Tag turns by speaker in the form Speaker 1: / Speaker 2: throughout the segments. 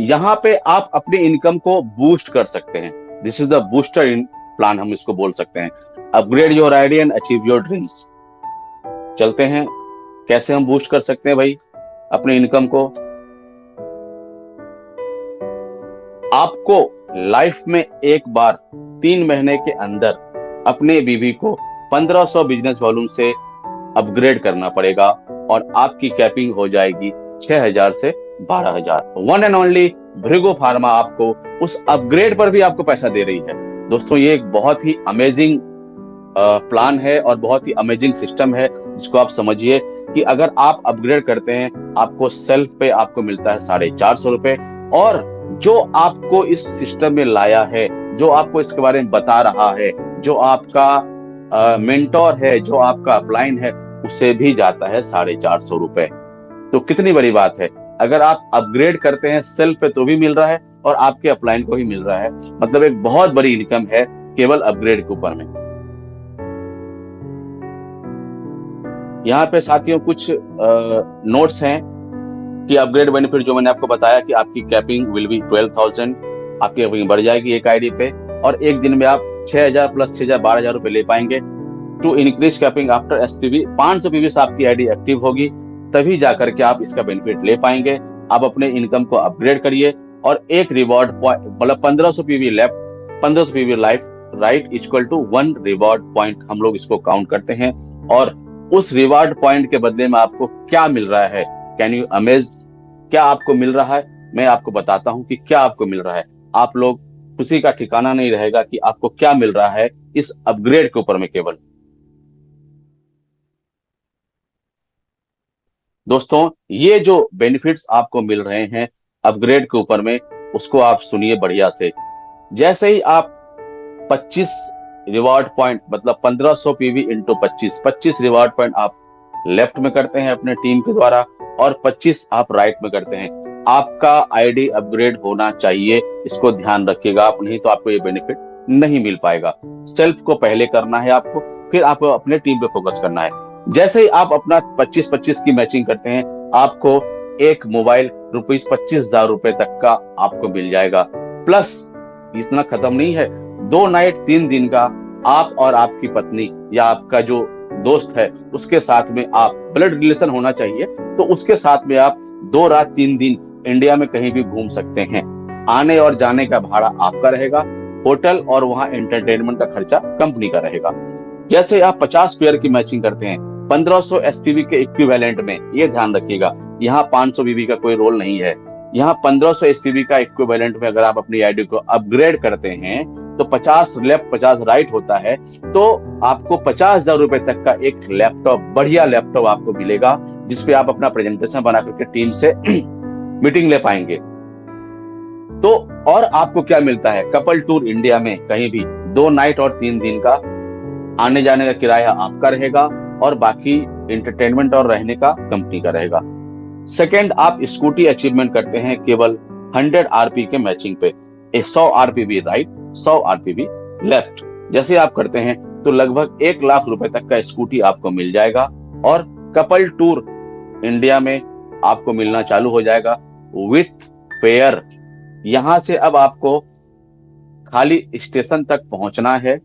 Speaker 1: यहाँ पे आप अपनी इनकम को बूस्ट कर सकते हैं। This is the booster in plan, हम इसको बोल सकते हैं। Upgrade your idea and achieve your dreams. चलते हैं कैसे हम बूस्ट कर सकते हैं भाई अपनी इनकम को। आपको लाइफ में एक बार 3 महीने के अंदर अपने बीवी को 1500 बिजनेस वॉल्यूम से अपग्रेड करना पड़ेगा और आपकी कैपिंग हो जाएगी 6000 से 12000। One and only Bhrigu pharma आपको उस अपग्रेड पर भी आपको पैसा दे रही है। दोस्तों ये एक बहुत ही अमेजिंग प्लान है और बहुत ही अमेजिंग सिस्टम है, जिसको आप समझिए कि अगर आप अपग्रेड करते हैं आपको सेल्फ पे आपको मिलता है 450 रुपए, और जो आपको इस सिस्टम में लाया है, जो आपको इसके बारे में बता रहा है, जो आपका मेंटोर है, जो आपका अपलाइन है, उसे भी जाता है 450 रुपए। तो कितनी बड़ी बात है। अगर आप अपग्रेड करते हैं सेल्फ पे तो भी मिल रहा है और आपके अपलाइन को भी मिल रहा है, मतलब एक बहुत बड़ी इनकम है केवल अपग्रेड के ऊपर में। यहाँ पे साथियों कुछ नोट्स हैं कि अपग्रेड बेनिफिट जो मैंने आपको बताया कि आपकी कैपिंग विल बी 12,000, आपकी कैपिंग बढ़ जाएगी एक आईडी पे, और एक दिन में आप 6000 प्लस 6000 12000 रुपए ले पाएंगे। To increase capping after SPV 500 PV से आपकी आईडी एक्टिव होगी, तभी जाकर के आप इसका बेनिफिट ले पाएंगे। आप अपने इनकम को अपग्रेड करिए और एक रिवॉर्ड पॉइंट, मतलब 1500 PV left 1500 PV life right equal to 1 reward point, हम लोग इसको काउंट करते हैं। और उस रिवॉर्ड पॉइंट के बदले में आपको क्या मिल रहा है, कैन यू अमेज, क्या आपको मिल रहा है, मैं आपको बताता हूं कि क्या आपको मिल रहा है। आप लोग खुशी का ठिकाना नहीं रहेगा कि आपको क्या मिल रहा है इस अपग्रेड के ऊपर में। केवल दोस्तों ये जो बेनिफिट्स आपको मिल रहे हैं अपग्रेड के ऊपर में, उसको आप सुनिए बढ़िया से। जैसे ही आप 25 रिवॉर्ड पॉइंट, मतलब 1500 पीवी इंटू 25 रिवॉर्ड पॉइंट आप लेफ्ट में करते हैं अपने टीम के द्वारा और 25 आप राइट में करते हैं, आपका आईडी अपग्रेड होना चाहिए। इसको ध्यान रखिएगा आप, नहीं तो आपको ये बेनिफिट नहीं मिल पाएगा। सेल्फ को पहले करना है आपको, फिर आपको अपने टीम पे फोकस करना है। जैसे ही आप अपना 25-25 की मैचिंग करते हैं, आपको एक मोबाइल रुपीज 25,000 रुपए तक का आपको मिल जाएगा। प्लस इतना खत्म नहीं है, 2 नाइट 3 दिन का आप और आपकी पत्नी या आपका जो दोस्त है उसके साथ में आप, ब्लड रिलेशन होना चाहिए तो उसके साथ में आप 2 रात 3 दिन इंडिया में कहीं भी घूम सकते हैं। आने और जाने का भाड़ा आपका रहेगा, होटल और वहां एंटरटेनमेंट का खर्चा कंपनी का रहेगा। जैसे आप 50 पेयर की मैचिंग करते हैं 1500 एसपीवी के इक्विवेलेंट में, ये ध्यान रखिएगा, यहाँ 500 बीबी का कोई रोल नहीं है। यहाँ 1500 एसपीवी का इक्विवेलेंट में अगर आप अपनी आईडी को अपग्रेड करते हैं तो 50 लेफ्ट 50 राइट होता है, तो आपको 50,000 रुपए तक का एक लैपटॉप, बढ़िया लैपटॉप आपको मिलेगा, जिसपे आप अपना प्रेजेंटेशन बना करके टीम से मीटिंग ले पाएंगे। तो और आपको क्या मिलता है, कपल टूर इंडिया में कहीं भी 2 नाइट और 3 दिन का, आने जाने का किराया आपका रहेगा और बाकी एंटरटेनमेंट और रहने का कंपनी का रहेगा। सेकेंड, आप स्कूटी अचीवमेंट करते हैं केवल 100 आरपी के मैचिंग पे, 100 आरपीवी राइट 100 आरपीवी लेफ्ट। जैसे आप करते हैं तो लगभग 1 लाख रुपए तक का स्कूटी आपको मिल जाएगा और कपल टूर इंडिया में आपको मिलना चालू हो जाएगा विथ फेयर। यहां से अब आपको खाली स्टेशन तक पहुंचना है,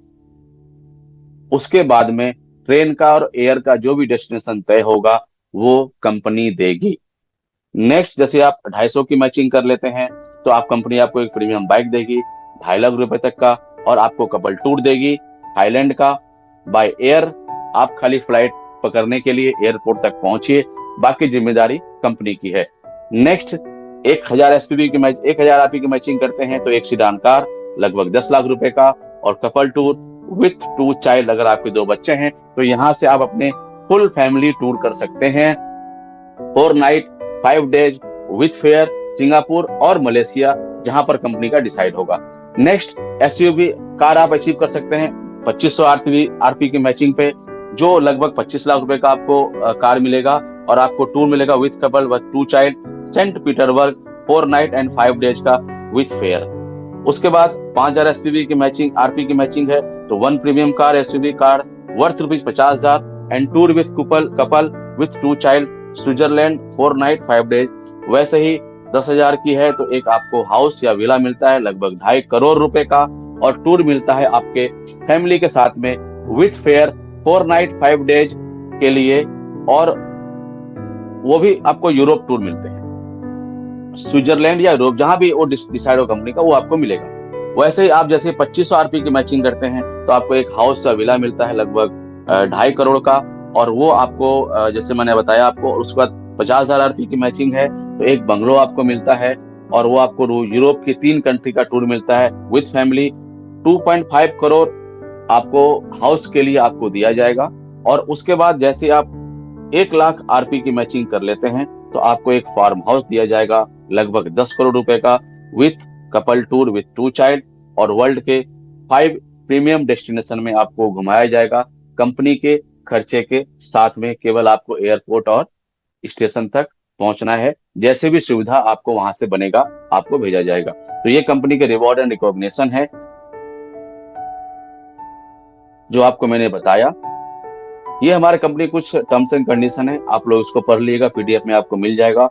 Speaker 1: उसके बाद में ट्रेन का और एयर का जो भी डेस्टिनेशन तय होगा वो कंपनी देगी। नेक्स्ट, जैसे आप 250 की मैचिंग कर लेते हैं तो आप कंपनी आपको एक प्रीमियम बाइक देगी 2.5 लाख रुपए तक का, और आपको कपल टूर देगी थाईलैंड का बाय एयर। आप खाली फ्लाइट पकड़ने के लिए एयरपोर्ट तक पहुंचिए, बाकी जिम्मेदारी कंपनी की है। नेक्स्ट, 1000 एसपीवी की 1000 आरपी की मैचिंग करते हैं तो एक सीडान कार लगभग 10 लाख रुपए का, और कपल टूर विथ 2 चाइल्ड, अगर आपके 2 बच्चे हैं तो यहां से आप अपने फुल फैमिली टूर कर सकते हैं 4 night 5 days with fair, Singapore और मलेशिया, जहां पर कंपनी का डिसाइड होगा। नेक्स्ट, एसयूवी कार आप अचीव कर सकते हैं 2500 आरपी की मैचिंग पे, जो लगभग 25 लाख रुपए का आपको कार मिलेगा, और आपको टूर मिलेगा with couple with 2 child Saint Petersburg 4 night and 5 days का विथ फेयर। उसके बाद 5000 एसपीवी की मैचिंग आरपी की मैचिंग है तो 1 premium car SUV car worth rupees 50,000 and tour with couple with 2 child Switzerland 4 night 5 days. वैसे ही 10,000 की है तो एक आपको हाउस या विला मिलता है लगभग 2.5 करोड़ रुपए का, और टूर मिलता है आपके फैमिली के साथ में विथ फेयर 4 नाइट 5 डेज के लिए, और वो भी आपको यूरोप टूर मिलते हैं, स्विट्जरलैंड या यूरोप, जहां भी वो डिसाइड हो कंपनी का, वो आपको मिलेगा। वैसे ही आप जैसे 2500 आरपी की मैचिंग करते हैं तो आपको एक हाउस या विला मिलता है लगभग 2.5 करोड़ का, और वो आपको जैसे मैंने बताया आपको, उसके बाद 50,000 आरपी की मैचिंग है तो एक बंगलो आपको मिलता है, और वो आपको यूरोप की 3 कंट्री का टूर मिलता है विथ फैमिली। 2.5 करोड़ आपको हाउस के लिए आपको दिया जाएगा, और उसके बाद जैसे आप 1 लाख आरपी की मैचिंग कर लेते हैं तो आपको एक फार्म हाउस दिया जाएगा लगभग 10 करोड़ रुपए का with couple tour with 2 child, और वर्ल्ड के 5 प्रीमियम डेस्टिनेशन में आपको घुमाया जाएगा कंपनी के खर्चे के साथ में, केवल आपको एयरपोर्ट और स्टेशन तक पहुंचना है, जैसे भी सुविधा आपको वहां से बनेगा आपको भेजा जाएगा। तो ये कंपनी के रिवॉर्ड एंड रिकॉग्निशन है जो आपको मैंने बताया। ये हमारे कंपनी कुछ टर्म्स एंड कंडीशन है, आप लोग इसको पढ़ लीजिएगा, पीडीएफ में आपको मिल जाएगा।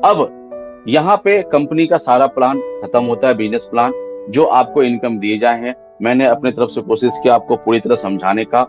Speaker 1: अब यहाँ पे कंपनी का सारा प्लान खत्म होता है, बिजनेस प्लान, जो आपको इनकम दिए जाए हैं। मैंने अपने तरफ से कोशिश किया आपको पूरी तरह समझाने का,